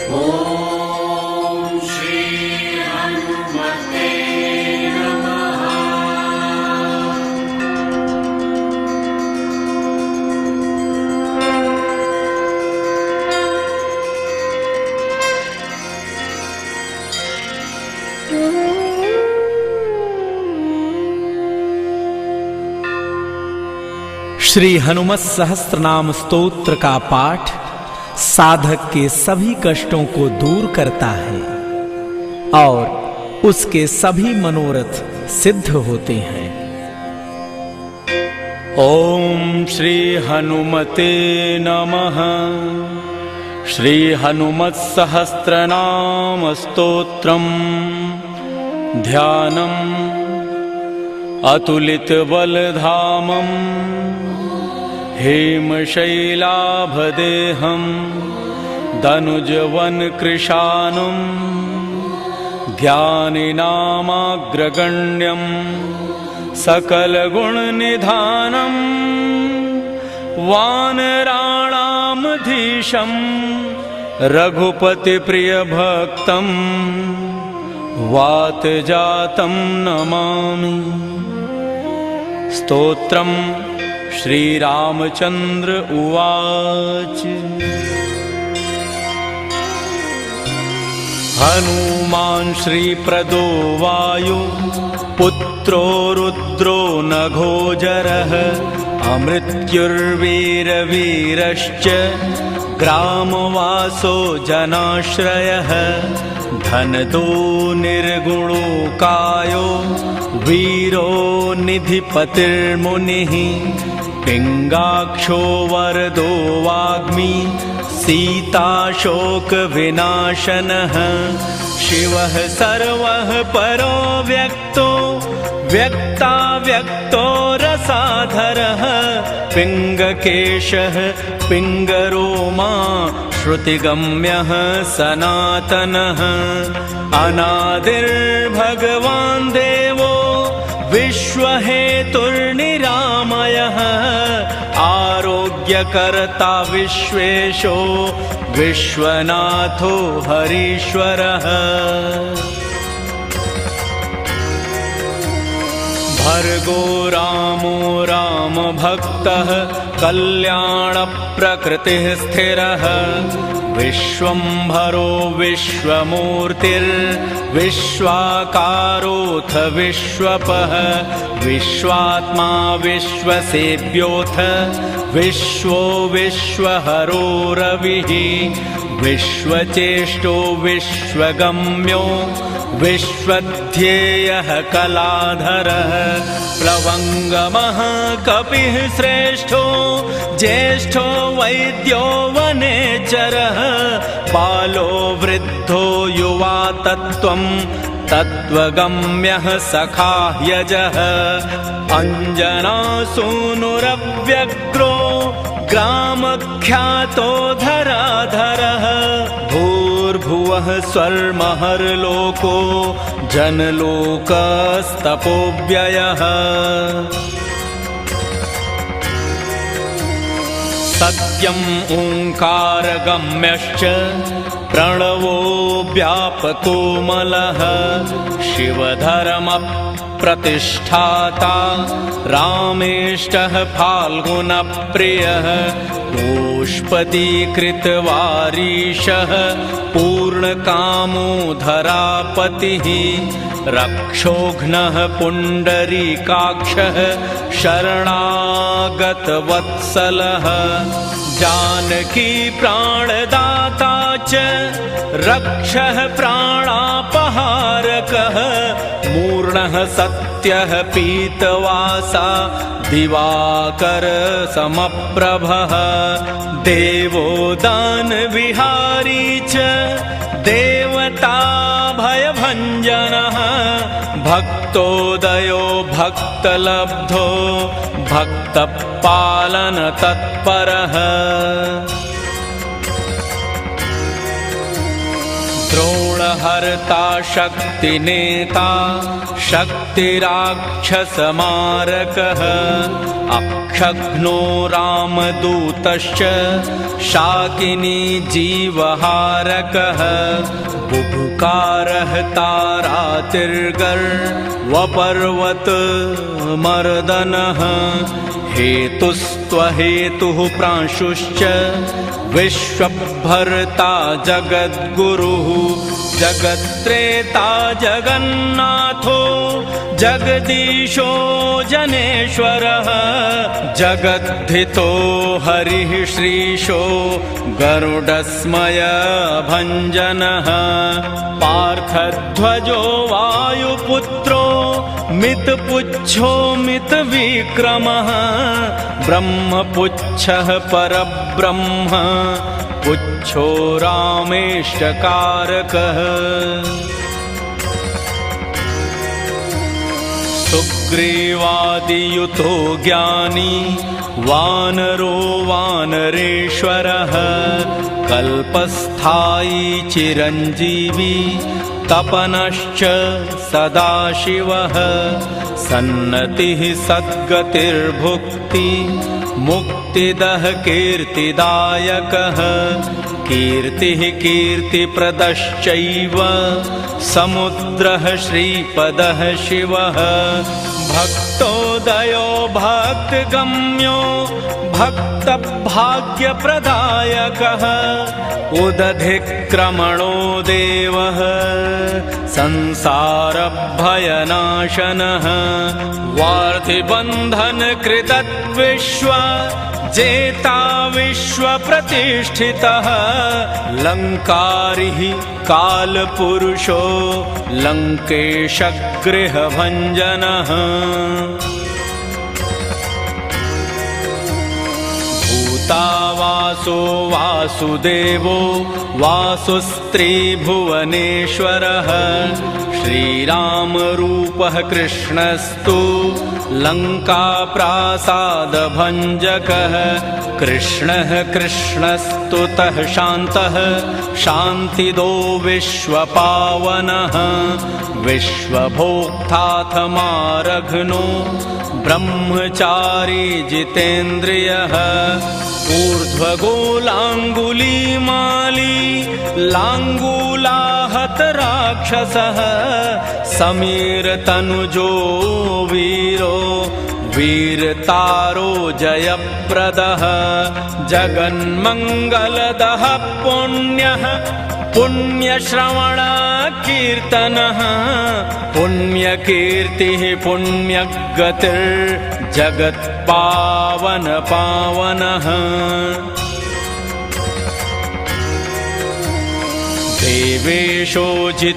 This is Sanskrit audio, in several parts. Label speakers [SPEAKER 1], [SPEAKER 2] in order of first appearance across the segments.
[SPEAKER 1] ॐ श्री हनुमते नमः।
[SPEAKER 2] श्री हनुमत सहस्त्रनाम स्तोत्र का पाठ साधक के सभी कष्टों को दूर करता है और उसके सभी मनोरथ सिद्ध होते हैं। ओम श्री हनुमते नमः। श्री हनुमत सहस्त्रनाम स्तोत्रम ध्यानम अतुलित बलधामम हेमशैलाभदेहं दनुजवन कृशानुं ज्ञानिनामाग्रगण्यं सकलगुणनिधानं वानराणामधीशं रघुपतिप्रियभक्तं वातजातं नमामि। स्तोत्रम् श्री रामचंद्र उवाच। हनुमान् श्रीप्रदो वायु पुत्रो रुद्रो नघोजरः अमृत्युर्वीरवीरश्च ग्रामवासो जनाश्रयः धनदो निर्गुणो कायो वीरो निधिपतिर्मुनिः पिंगाक्षो वरदो वाग्मी सीताशोकविनाशनः शिवः सर्वः परो व्यक्तो व्यक्ताव्यक्तो रसाधरः पिंगकेशः पिंगरोमा श्रुतिगम्यः सनातनः अनादिर्भगवान् देवो विश्वहेतुर्निरामयः आरोग्यकर्ता विश्वेशो विश्वनाथो हरीश्वरः भर्गो रामो रामभक्तः कल्याणप्रकृतिः स्थिरः विश्वम्भरो विश्वमूर्तिर्विश्वाकारोऽथ विश्वपः विश्वात्मा विश्वसेव्योऽथ विश्वो विश्वहरो रविः विश्वचेष्टो विश्वगम्यो विश्वध्येयः कलाधरः प्लवंगमः कपिः श्रेष्ठो ज्येष्ठो वैद्यो वनेचरः बालो वृद्धो युवा तत्त्वं तत्त्वगम्यः सखाह्यजः अंजनासूनुरव्यग्रो ग्रामख्यातो धराधरः भूर्भुवः स्वर्महर्लोको जनलोकस्तपोव्ययः सत्यम् ओंकारगम्यश्च प्रणवो व्यापकोमलः शिवधर्मप्रतिष्ठाता रामेष्टः फाल्गुनप्रियः गोष्पदीकृतवारीशः पूर्णकामो धरापतिः रक्षोघ्नः पुण्डरीकाक्षः शरणागतवत्सलः जानकी प्राणदाता च रक्षः प्राणापहारकः मूर्णः सत्यः पीतवासा दिवाकर समप्रभः देवो दानविहारी च देवता भयभञ्जनः भक्तोदयो भक्तलब्धो भक्तपालन तत्परः द्रोणहर्ता शक्तिनेता शक्तिराक्षसमारकः अक्षघ्नो रामदूतश्च शाकिनी जीवहारकः बुभुकारः तारातिर्गर्वपर्वतमर्दनः हेतुस्त्वहेतुः प्रांशुश्च विश्वभर्ता जगद्गुरुः जगत्रेता जगन्नाथो जगदीशो जनेश्वरः जगद्धितो हरिः श्रीशो गरुडस्मयभञ्जनः पार्थध्वजो वायुपुत्रो मितपुच्छो मितविक्रमः ब्रह्मपुच्छः परब्रह्म पुच्छो रामेशकारकः सुग्रीवादियुतो ज्ञानी वानरो वानरेश्वरः कल्पस्थायी चिरञ्जीवी तपनश्च सदाशिवः सन्नतिः सद्गतिर्भुक्ति मुक्तिदः कीर्तिदायकः कीर्तिः कीर्तिप्रदश्चैव समुद्रः श्रीपदः शिवः भक्तोदयो भक्तगम्यो भक्तभाग्यप्रदायकः उदधिक्रमणो देवः संसारभयनाशनः वार्तिबन्धनकृतद्विश्व जेता विश्वप्रतिष्ठितः लङ्कारिः कालपुरुषो लङ्केशगृहभञ्जनः भूतावासो वासुदेवो वासुस्त्रिभुवनेश्वरः श्रीरामरूपः कृष्णस्तु लङ्काप्रासादभञ्जकः कृष्णः कृष्णस्तुतः शान्तः शान्तिदो विश्वपावनः विश्वभोक्ताथमारघ्नो ब्रह्मचारी जितेन्द्रियः ऊर्ध्वगोलाङ्गुलीमाली लाङ्गूलाहत राक्षसः समीरतनुजो वीरो वीरतारो जयप्रदः जगन्मङ्गलदः पुण्यः पुण्यश्रवणकीर्तनः पुण्यकीर्तिः पुण्यगतिर्जगत्पावनपावनः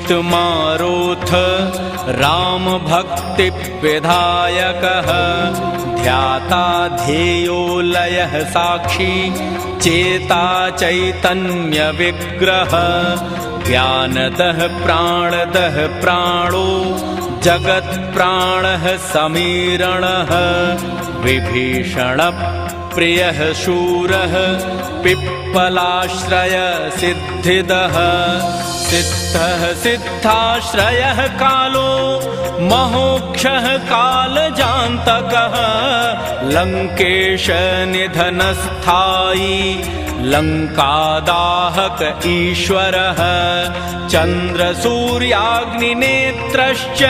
[SPEAKER 2] देवेशोजितमारुथ रामभक्तिविधायकः ध्याता ध्येयो लयः साक्षी चेता चैतन्यविग्रह ज्ञानदः प्राणदः प्राणो जगत्प्राणः समीरणः विभीषणप्रियः शूरः पिप्पलाश्रय सिद्धिदः सिद्धः सिद्धाश्रयः कालो महोक्षः कालजान्तकः लङ्केश निधनस्थायी लङ्कादाहक ईश्वरः चन्द्रसूर्याग्निनेत्रश्च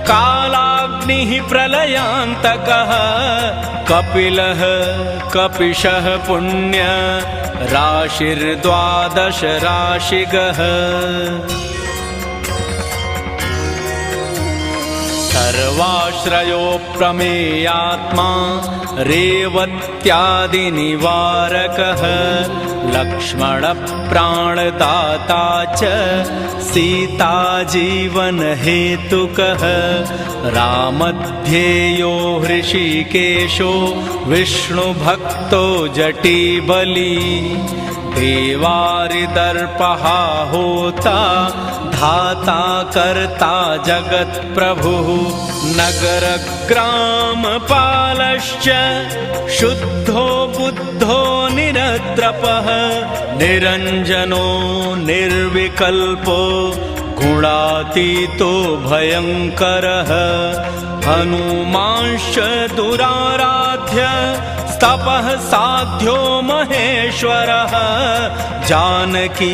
[SPEAKER 2] कालाग्निः प्रलयान्तकः कपिलः कपिशः पुण्य राशिर्द्वादश राशिगः सर्वाश्रयो प्रमेयात्मा रेवत्यादिनिवारकः लक्ष्मणप्राणदाता च सीताजीवनहेतुकः रामध्येयो हृषीकेशो विष्णुभक्तो जटीबली देवारिदर्पः होता धाता कर्ता जगत्प्रभुः नगरग्रामपालश्च शुद्धो बुद्धो निरद्रपः निरञ्जनो निर्विकल्पो गुणातीतो भयङ्करः हनुमांश्च दुराराध्य तपः साध्यो महेश्वरः जानकी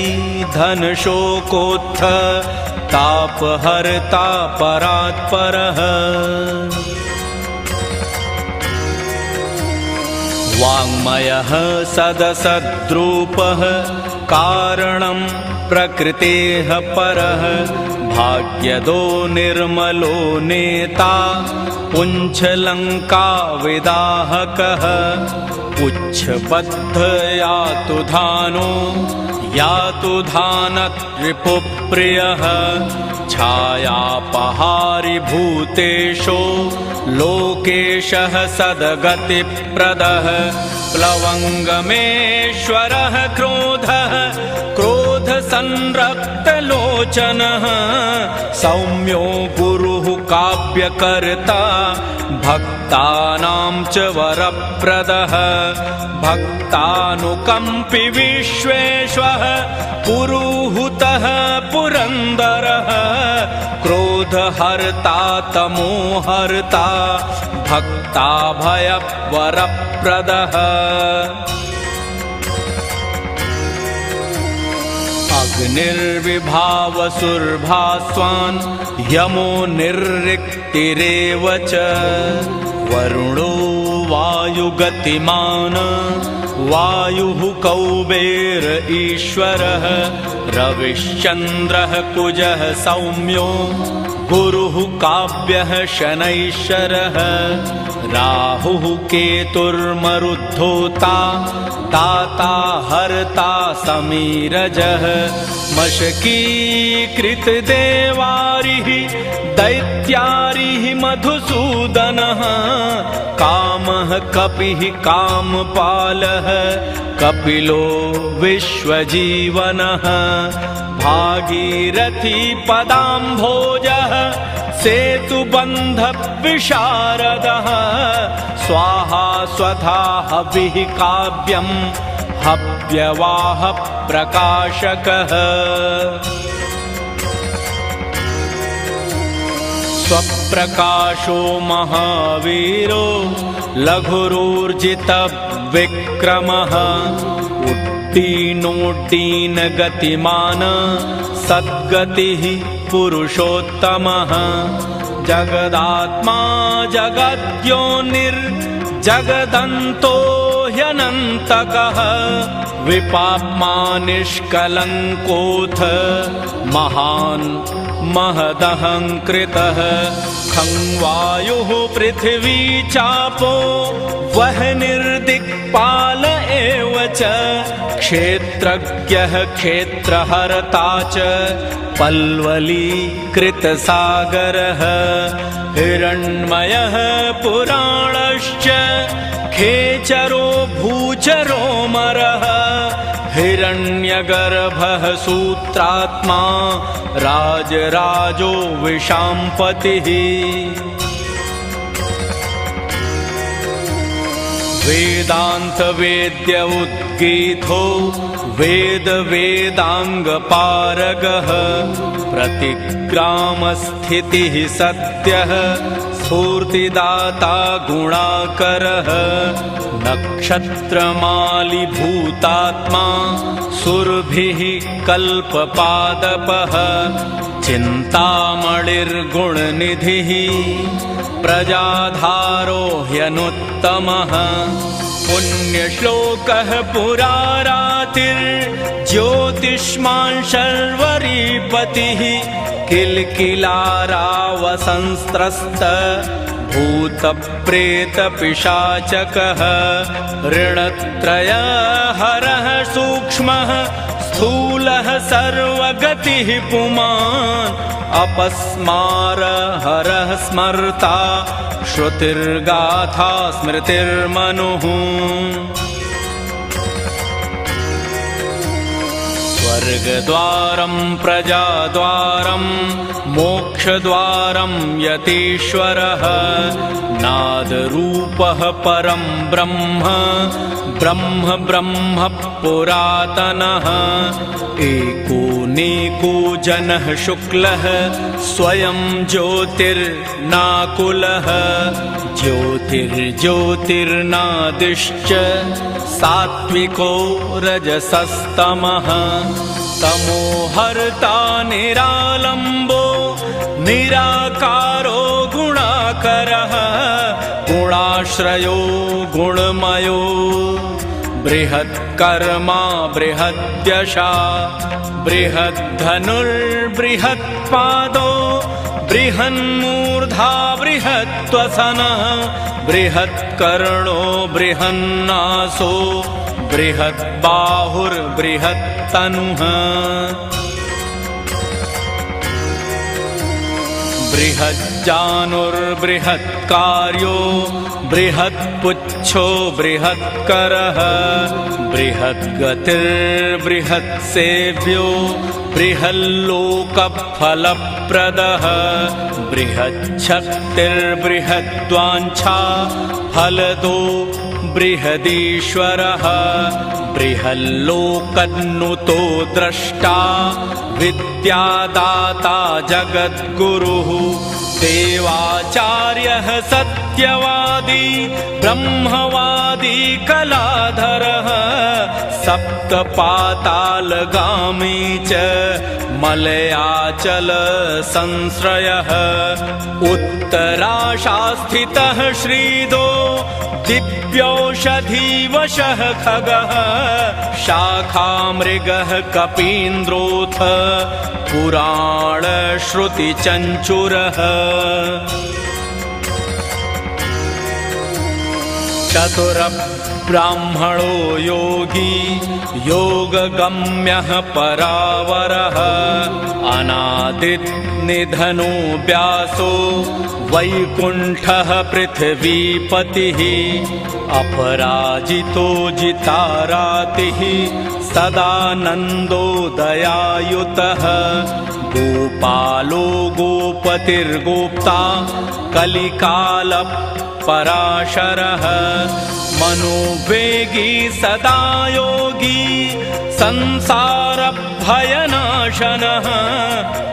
[SPEAKER 2] धन शोकोत्थ तापहर्ता परात्परः वाङ्मयः सदसद्रूपः कारणं प्रकृतेः परः भाग्यदो निर्मलो नेता पुंछलङ्का विदाहकः पुच्छबद्ध यातु धानो यातु धानत् रिपुप्रियः छायापहारि भूतेषु लोकेशः सद्गतिप्रदः प्लवङ्गमेश्वरः क्रोधः क्रोधसंरक्तलोचनः सौम्यो गुरुः काव्यकर्ता भक्तानां च वरप्रदः भक्तानुकम्पि विश्वेश्वरः पुरुहूतः पुरन्दरः क्रोधहर्ता तमोहर्ता भक्ताभयवरप्रदः अग्निर्विभावसुर्भास्वान् यमो निर्ऋक्तिरेव च वरुणो वायुगतिमान् वायुः कौबेर ईश्वरः रविश्चन्द्रः कुजः सौम्यो गुरुः काव्यः शनैश्चरः राहुः केतुर्मरुद्धोता दाता हर्ता समीरजः मशकीकृतदेवारिः दैत्यारिः मधुसूदनः कामः कपिः कामपालः कपिलो विश्वजीवनः भागीरथी पदाम्भोजः सेतुबन्धविशारदः स्वाहा स्वधा हविः काव्यं हव्यवाह प्रकाशकः स्वप्रकाशो महावीरो लघुरूर्जितविक्रमः उड्डीनोड्डीनगतिमान् सद्गतिः पुरुषोत्तमः जगदात्मा जगद्योनिर्जगदन्तो ह्यनन्तकः विपाप्मा निष्कलङ्कोऽथ महान् महदहङ्कृतः खङ्वायुः पृथिवी चापो वह्निर्दिक्पाल एव च क्षेत्रज्ञः क्षेत्रहर्ता च पल्वलीकृतसागरः हिरण्मयः पुराणश्च खेचरो भूचरोमरः हिरण्यगर्भः सूत्रात्मा राजराजो विशाम्पतिः वेदान्तवेद्य उद्गीतो वेदाङ्गपारगः प्रतिग्रामस्थितिः सत्यः स्फूर्तिदाता गुणाकरः नक्षत्रमाली भूतात्मा सुरभिः कल्पपादपः चिन्तामणिर्गुणनिधिः प्रजाधारो ह्यनुत्तमः पुण्यश्लोकः पुरारातिर्ज्योतिष्मान् शर्वरीपतिः किल्किलारावसंस्त्रस्त भूतप्रेतपिशाचकः ऋणत्रयहरः सूक्ष्मः स्थूलः सर्वगतिः पुमान् अपस्मारहरः स्मर्ता श्रुतिर्गाथा स्मृतिर्मनुः स्वर्गद्वारं प्रजाद्वारं मोक्षद्वारं यतीश्वरः नादरूपः परं ब्रह्म ब्रह्म ब्रह्म पुरातनः एको नेको जनः शुक्लः स्वयं ज्योतिर्नाकुलः ज्योतिर्ज्योतिर्नादिश्च सात्विको रजसस्तमः तमोहर्ता निरालम्बो निराकारो गुणाकरः गुणाश्रयो गुणमयो बृहत्कर्मा बृहद्यशा बृहद्धनुर्बृहत्पादो बृहन्मूर्धा बृहत्वसनः बृहत्कर्णो बृहन्नासो बृहद्बाहुर्बृहत्तनुः बृहज्जानुर्बृहत्कार्यो बृहत्पुच्छो बृहत्करः बृहद्गतिर्बृहत्सेव्यो बृहल्लोकफलप्रदः बृहच्छक्तिर्बृहद्वाञ्छा फलदो बृहदीश्वरः बृहल्लोकन्नुतो द्रष्टा विद्यादाता जगद्गुरुः देवाचार्यः सत्यवादी ब्रह्मवादी कलाधरः सप्तपातालगामी च मलयाचल संश्रयः उत्तराशास्थितः श्रीदो दिव्यौषधीवशः खगः शाखामृगः कपीन्द्रोऽथ पुराणश्रुतिचञ्चुरः चतुरब्राह्मणो योगी योगगम्यः परावरः अनादिनिधनो व्यासो वैकुण्ठः पृथिवीपतिः अपराजितो जितारातिः सदानन्दोदयायुतः गोपालो गोपतिर्गोप्ता कलिकालपराशरः मनोवेगी सदा योगी संसारभयनाशनः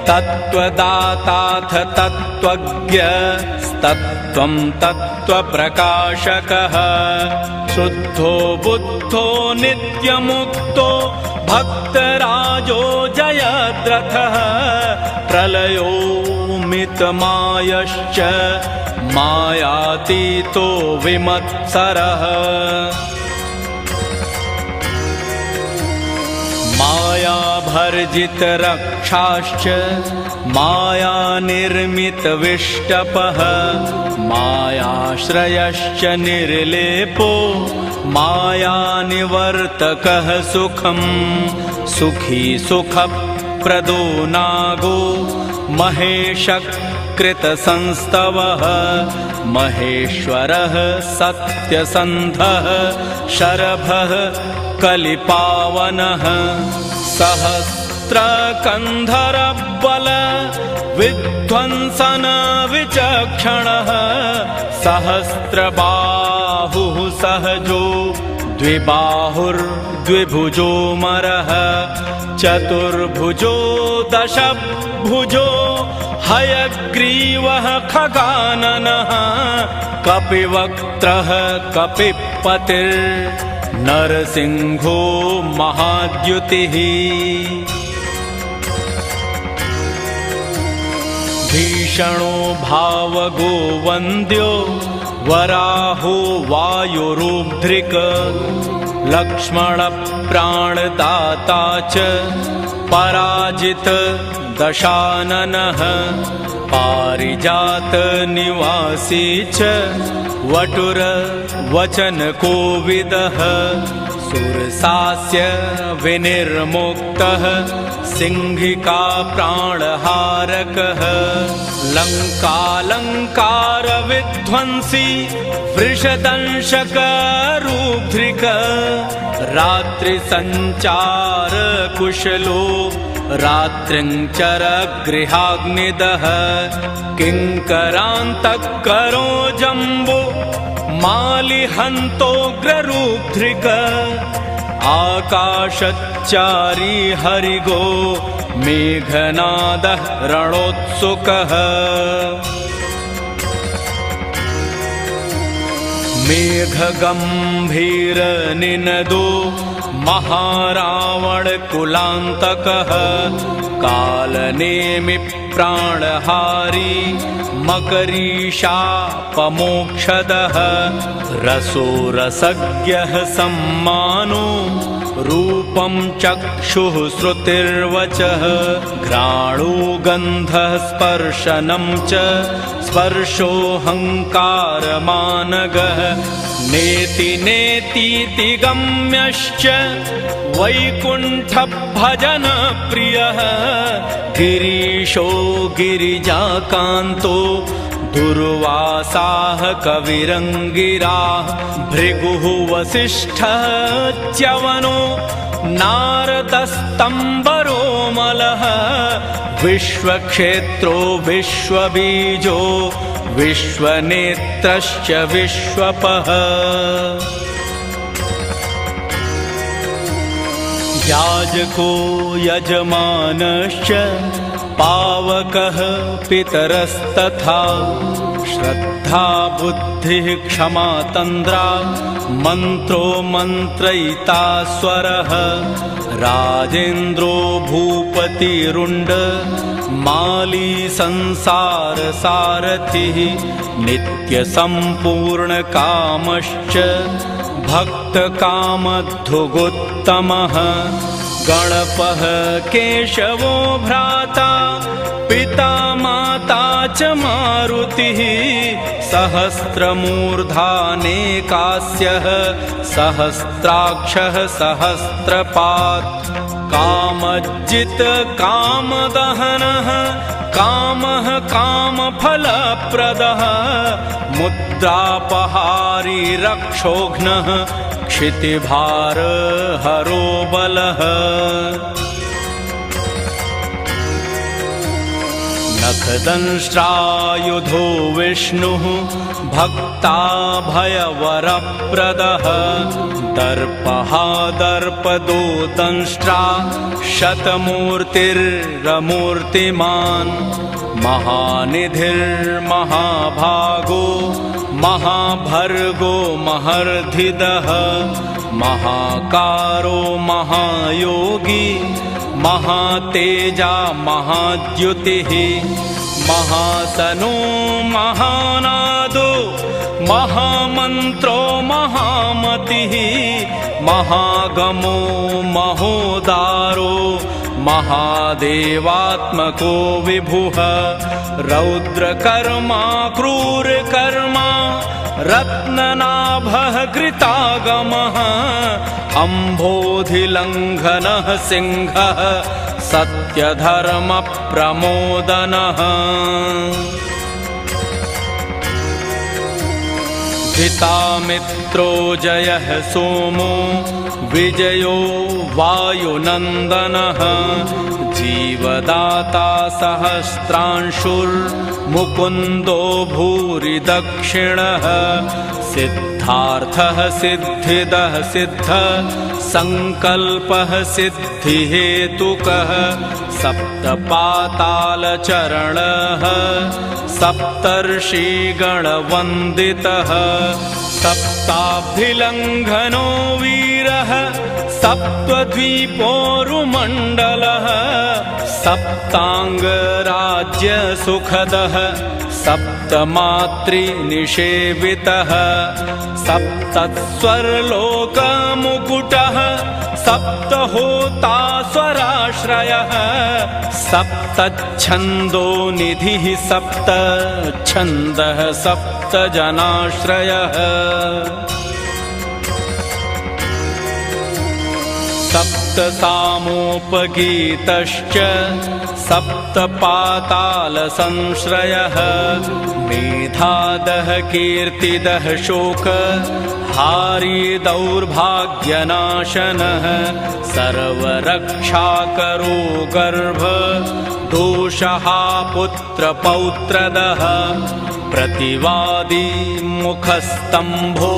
[SPEAKER 2] तत्त्वदाताथ तत्त्वज्ञस्तत्त्वं तत्त्वप्रकाशकः शुद्धो बुद्धो नित्यमुक्तो भक्तराजो जयद्रथः प्रलयो मितमायश्च मायातीतो विमत्सरः मायाभर्जितरक्षाश्च मायानिर्मितविष्टपः मायाश्रयश्च निर्लेपो मायानिवर्तकः सुखं सुखी सुखप्रदो नागो महेशकृतसंस्तवः महेश्वरः सत्यसन्धः शरभः कलिपावनः सहस्रकन्धरबल विध्वंसन विचक्षणः सहस्रबाहुः सहजो द्विबाहुर्द्विभुजो मरः चतुर्भुजो दशभुजो हयग्रीवः खगाननः कपिवक्त्रः कपिपतिर्नरसिंहो महाद्युतिः भीषणो भावगो वन्द्यो वराहो वायुरुद्ध्रिक लक्ष्मणप्राणदाता च पराजित दशाननः पारिजात निवासी च वटुरवचनकोविदः सुरसास्य विनिर्मुक्तः सिंहिका प्राणहारकः लङ्कालङ्कारविध्वंसी वृषदंशकरूद्ध्रिक रात्रि संचार कुशलो रात्रिञ्चरगृहाग्निदः किङ्करान्तःकरो जम्बो मालिहन्तोग्ररूपधृक् आकाशच्चारी हरिगो मेघनादः रणोत्सुकः मेघगम्भीरनिनदो महारावणकुलान्तकः कालनेमिप्राणहारी मकरीशापमोक्षदः रसोरसज्ञः सम्मानो रूपं चक्षुः श्रुतिर्वचः घ्राणो गन्धः स्पर्शनं च स्पर्शोऽहङ्कारमानगः नेति नेतीति गम्यश्च वैकुण्ठभजनप्रियः गिरीशो गिरिजाकान्तो दुर्वासाः कविरङ्गिराः भृगुः वसिष्ठः च्यवनो नारदस्तम्बरो मलः विश्वक्षेत्रो विश्वबीजो विश्वनेत्रश्च विश्वपः याजको यजमानश्च पावकः पितरस्तथा श्रद्धा बुद्धिः क्षमा तन्द्रा मन्त्रो मन्त्रयिता स्वरः राजेन्द्रो भूपतिरुण्ड माली संसार सारथिः नित्यसम्पूर्णकामश्च भक्तकामधुगोत्तमः गणपः केशवो भ्राता पिता माता च मारुतिः सहस्रमूर्धानेकास्यः सहस्राक्षः सहस्रपात् कामज्जित कामदहनः कामः कामफलप्रदः मुद्रापहारी रक्षोघ्नः क्षितिभारहरो बलः नखदंष्ट्रायुधो विष्णुः भक्ताभयवरप्रदः दर्पः दर्पदो दंष्ट्रा शतमूर्तिरमूर्तिमान् महानिधिर्महाभागो महाभर्गो महर्धिदः महाकारो महायोगी महातेजा महाद्युतिः महासनो महानादो महामन्त्रो महामतिः महागमो महोदारो महादेवात्मको विभुः रौद्रकर्मा क्रूरकर्मा रत्ननाभः कृतागमः अम्भोधिलङ्घनः सिंहः सत्यधर्मप्रमोदनः जितामित्रो जयः सोमो विजयो वायुनन्दनः जीवदाता सहस्रांशुर्मुकुन्दो भूरि दक्षिणः सिद्धार्थः सिद्धिदः सिद्धः संकल्पः सिद्धिहेतुकः सप्तपातालचरणः सप्तर्षिगणवन्दितः सप्ताभिलङ्घनो वीरः सप्तद्वीपोरुमण्डलः सप्ताङ्गराज्यसुखदः सप्तमातृनिषेवितः सप्तस्वर्लोकमुकुटः सप्तहोतास्वराश्रयः सप्तच्छन्दो निधिः सप्तच्छन्दः सप्तजनाश्रयः सप्तसामोपगीतश्च सप्तपातालसंश्रयः मेधादः कीर्तिदः शोक धारी दौर्भाग्यनाशनः सर्वरक्षाकरो गर्भ दोषः पुत्रपौत्रदः प्रतिवादी मुखस्तंभो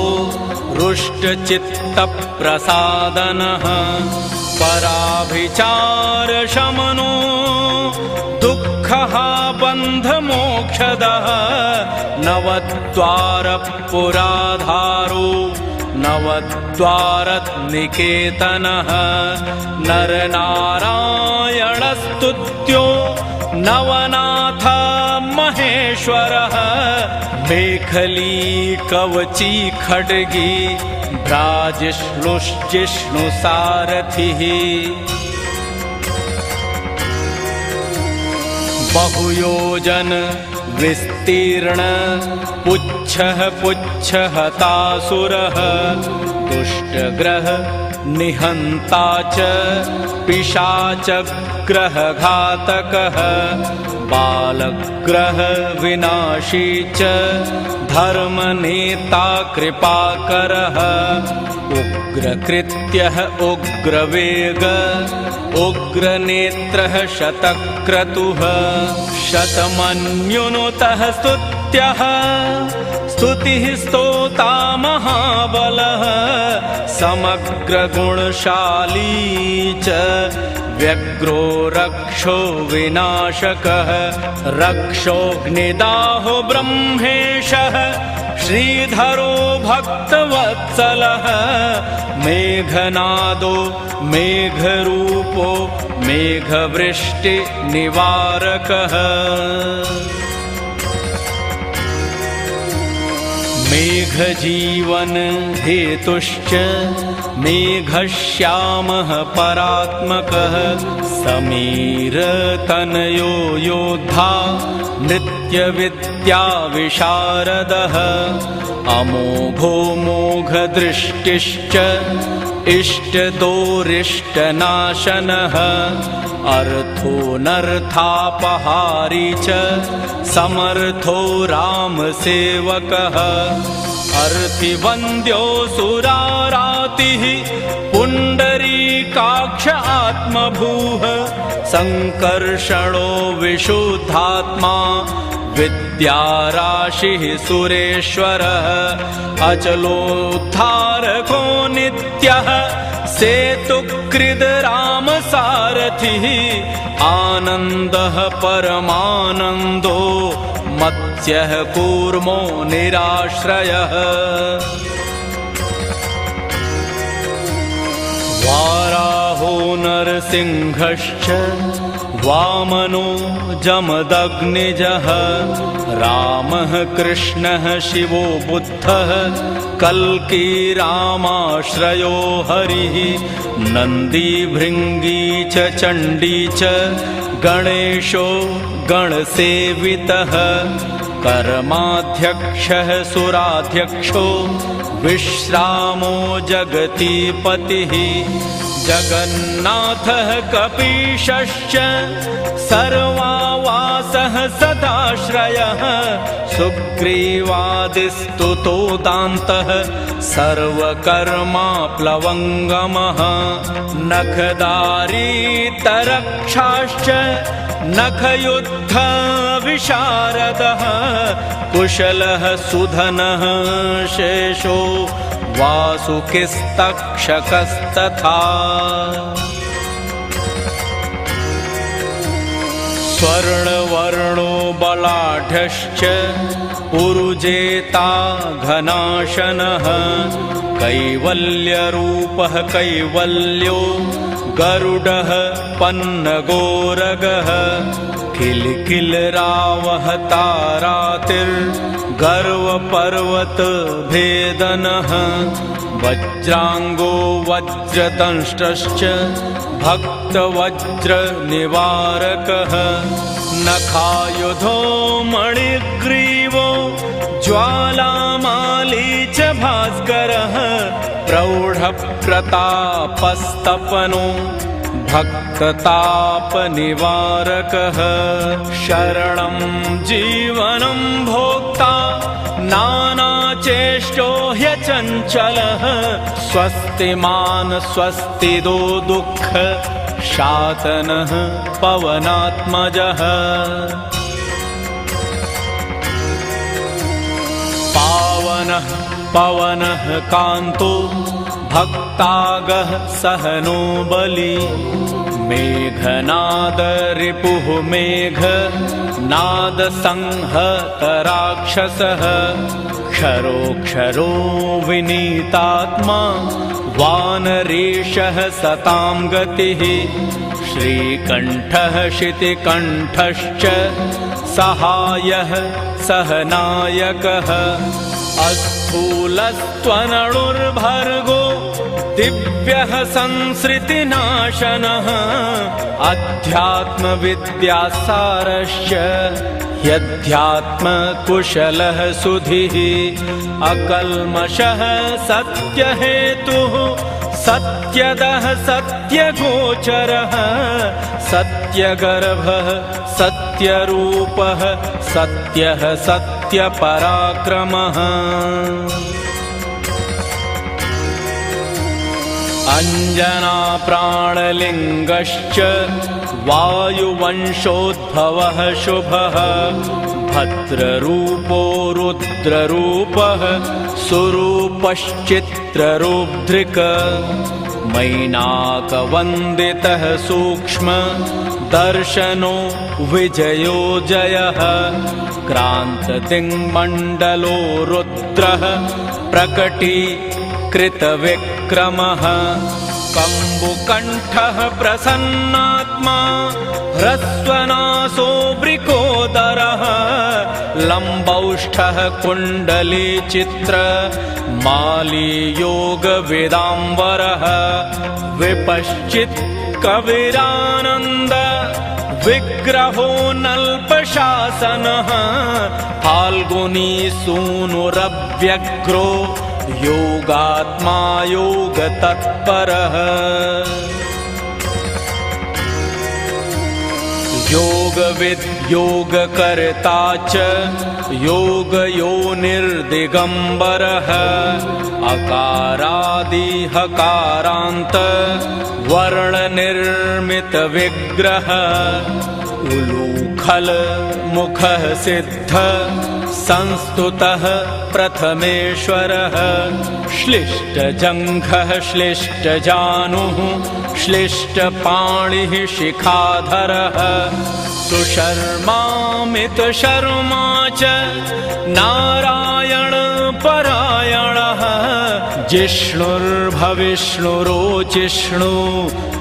[SPEAKER 2] रुष्टचित्तप्रसादनः पराभिचारशमनो दुःखः बन्धमोक्षदः नवद्वारपुराधारो नवद्वारनिकेतनः नरनारायणस्तुत्यो नवनाथ महेश्वरः मेखली कवची खड्गी भ्राजिष्णुसारथिः बहुयोजन विस्तीर्ण पुच्छः पुच्छहतासुरः दुष्टग्रह निहन्ता च पिशाचग्रहघातकः बालग्रह विनाशी च धर्मनेता कृपाकरः उग्रकृत्यः उग्रवेग उग्रनेत्रः शतक्रतुः शतमन्युनुतः स्तुत्यः स्तुतिः स्तोता महाबलः समग्रगुणशाली च व्यग्रो रक्षो विनाशकः रक्षोऽग्निदाहो ब्रह्मेशः श्रीधरो भक्तवत्सलः मेघनादो मेघरूपो मेघवृष्टिनिवारकः मेघजीवन हेतुश्च मेघश्यामः परात्मकः समीरतनयो योद्धा नृत्यविद्याविशारदः अमोघो मोघदृष्टिश्च इष्टदोरिष्टनाशनः अर्थो नर्थापहारी च समर्थो रामसेवकः अर्थिवन्द्यो सुरारातिः पुण्डरीकाक्ष आत्मभूः संकर्षणो विशुद्धात्मा विद्याराशिः सुरेश्वरः अचलोद्धारको नित्यः सेतुकृद् रामसारथिः आनन्दः परमानन्दो मत्स्यः कूर्मो निराश्रयः वाराहो नरसिंहश्च वामनो जमदग्निजः रामः कृष्णः शिवो बुद्धः कल्की रामाश्रयो हरिः नन्दी भृङ्गी च चण्डी च गणेशो गणसेवितः कर्माध्यक्षः सुराध्यक्षो विश्रामो जगतीपतिः जगन्नाथः कपीशश्च सर्वावासः सदाश्रयः सुग्रीवादिस्तुतोदान्तः सर्वकर्माप्लवङ्गमः नखदारीतरक्षाश्च नखयुद्धविशारदः कुशलः सुधनः शेषो वासुकिस्तक्षकस्तथा स्वर्णवर्णो बलाढ्यश्च पुरुजेता घनाशनः कैवल्यरूपः कैवल्यो गरुडः पन्नगोरगः किलकिलरावः तारातिर्गर्वपर्वतभेदनः वज्राङ्गो वज्रदंष्टश्च भक्तवज्रनिवारकः नखायुधो मणिग्रीवो ज्वालामाली च भास्करः प्रौढप्रतापस्तपनो भक्ततापनिवारकः शरणं जीवनं भोक्ता नानाचेष्टो ह्यचञ्चलः स्वस्तिमान् स्वस्तिदो दुःख शातनः पवनात्मजः पावनः पवनः कान्तो भक्तागः सहनो बली मेघनाद रिपुः मेघनाद संहत राक्षसः क्षरो विनीतात्मा वानरेशः सतां गतिः श्रीकण्ठः शितिकण्ठश्च सहायः सहनायकः अस्थूलस्त्वनणुर्भर्गो दिव्यः संसृतिनाशनः अध्यात्मविद्यासारश्च ह्यध्यात्मकुशलः सुधिः अकल्मषः सत्यहेतुः सत्यदः सत्यगोचरः सत्यगर्भः सत्यरूपः सत्यः सत्यपराक्रमः अञ्जनाप्राणलिङ्गश्च वायुवंशोद्भवः शुभः भद्ररूपो रुद्ररूपः सुरूपश्चित्ररूपधृक् मैनाकवन्दितः सूक्ष्म दर्शनो विजयो जयः क्रान्तदिङ्मण्डलो रुद्रः प्रकटीकृतविक्रमः कम्बुकण्ठः प्रसन्नात्मा ह्रस्वनासो वृकोदरः लम्बौष्ठः कुण्डलीचित्र माली योगवेदाम्बरः विपश्चित् कविरानन्द विग्रहो नल्पशासनः फाल्गुनी सूनुरव्यग्रो योगात्मा योगतत्परः योगविद् योगकर्ता च योगयोनिर्दिगम्बरः अकारादि हकारान्त वर्णनिर्मितविग्रह उलूखल मुखः सिद्ध संस्तुतः प्रथमेश्वरः श्लिष्टजङ्घः श्लिष्टजानुः श्लिष्टपाणिः शिखाधरः सुशर्मामितशर्मा च नारायणपरायणः जिष्णुर्भविष्णुरोचिष्णु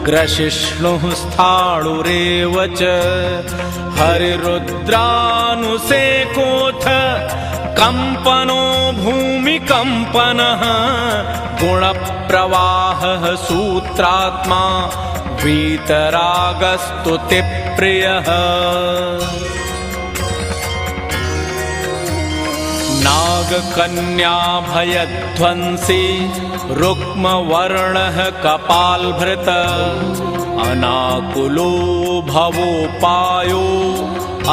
[SPEAKER 2] ग्रशिष्णुः स्थाणुरेव च हरिरुद्रानुसेकोऽथ कम्पनो भूमिकम्पनः गुणप्रवाहः सूत्रात्मा वीतरागस्तुतिप्रियः नागकन्याभयध्वंसी रुक्मवर्णः कपालभृत अनाकुलो भवोपायो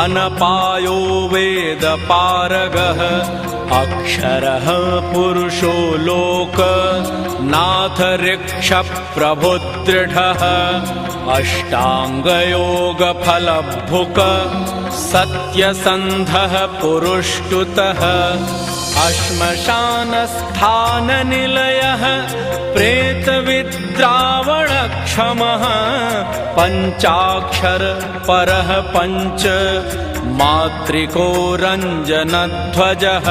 [SPEAKER 2] अनपायो वेदपारगः अक्षरः पुरुषो लोक नाथ ऋक्षप्रभुदृढः अष्टाङ्गयोगफलभुक सत्यसन्धः पुरुष्टुतः अश्मशानस्थाननिलयः प्रेतविद्रावणक्षमः पञ्चाक्षर परः पञ्च मातृको रञ्जनध्वजः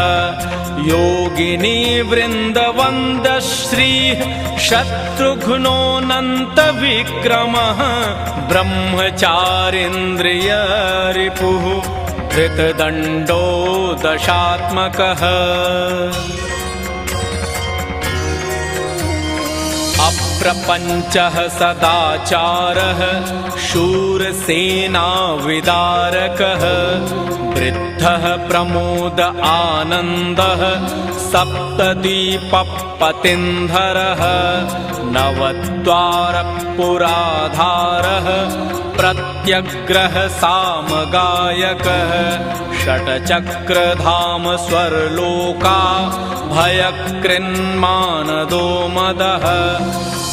[SPEAKER 2] योगिनी वृन्दवन्दश्रीः शत्रुघ्नोऽनन्तविक्रमः ब्रह्मचारीन्द्रियरिपुः धृतदण्डो दशात्मकः प्रपञ्चः सदाचारः शूरसेनाविदारकः वृद्धः प्रमोद आनन्दः सप्तदीपपतिन्धरः नवद्वारपुराधारः प्रत्यग्रह सामगायकः षट्चक्रधाम स्वर्लोका भयकृन्मानदो मदः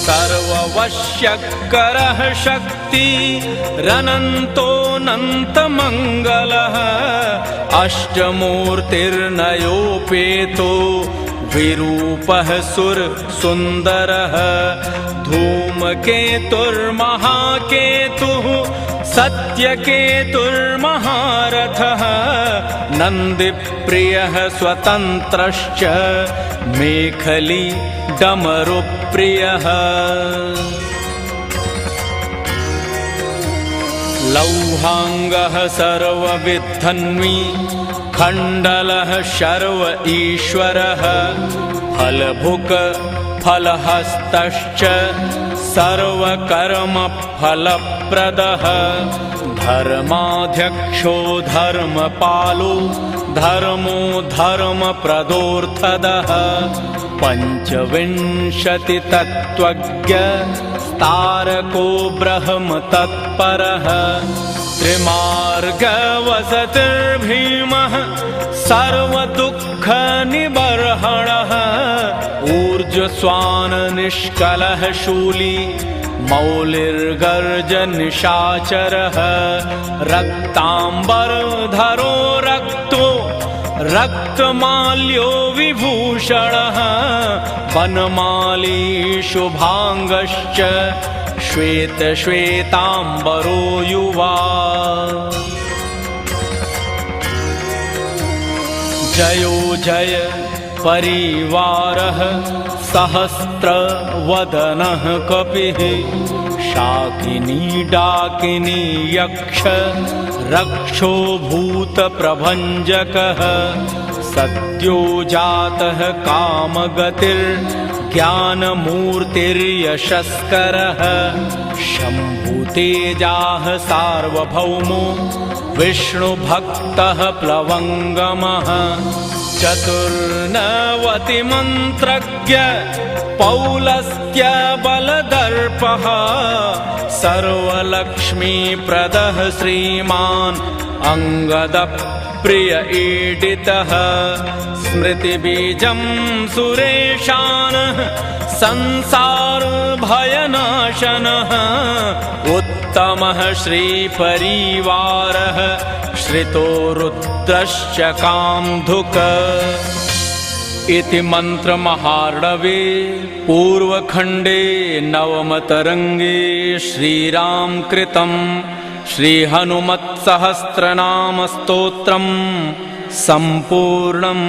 [SPEAKER 2] सर्ववश्यकरः शक्तिरनन्तोऽनन्तमङ्गलः अष्टमूर्तिर्नयोपेतो विरूपः सुरसुन्दरः धूमकेतुर्महाकेतुः सत्यकेतुर्महारथः नन्दिप्रियः स्वतन्त्रश्च मेखली डमरुप्रियः लौहाङ्गः सर्वविद्धन्वी खण्डलः शर्व ईश्वरः फलभुक फलहस्तश्च सर्वकर्मफलप्रदः धर्माध्यक्षो धर्मपालो धर्मो धर्मप्रदोऽर्थदः पञ्चविंशतितत्त्वज्ञ तारको ब्रह्म तत्परः त्रिमार्गवसतिर्भीमः सर्वदुःखनिबर्हणः ऊर्ध्वस्वान् निष्कलः शूली मौलिर्गर्जनिशाचरः रक्ताम्बरधरो रक्तो रक्तमाल्यो विभूषणः वनमाली शुभांगश्च श्वेतश्वेताम्बरो युवा जयो जय परिवारः सहस्रवदनः कपिः शाकिनी डाकिनी यक्ष रक्षो भूतप्रभञ्जकः सद्यो जातः कामगतिर्ज्ञानमूर्तिर्यशस्करः शम्भुतेजाः सार्वभौमो विष्णुभक्तः प्लवङ्गमः चतुर्नवतिमन्त्रज्ञ पौलस्त्य बलदर्पः सर्वलक्ष्मीप्रदः श्रीमान् अङ्गदप्रिय ईडितः स्मृतिबीजं सुरेशानः संसारभयनाशनः उत्तमः श्रीपरिवारः श्रितो रुद्रश्च कामधुक् इति मन्त्रमहार्णवे पूर्वखण्डे नवमतरङ्गे श्रीरामकृतं श्रीहनुमत्सहस्रनामस्तोत्रम् सम्पूर्णम्।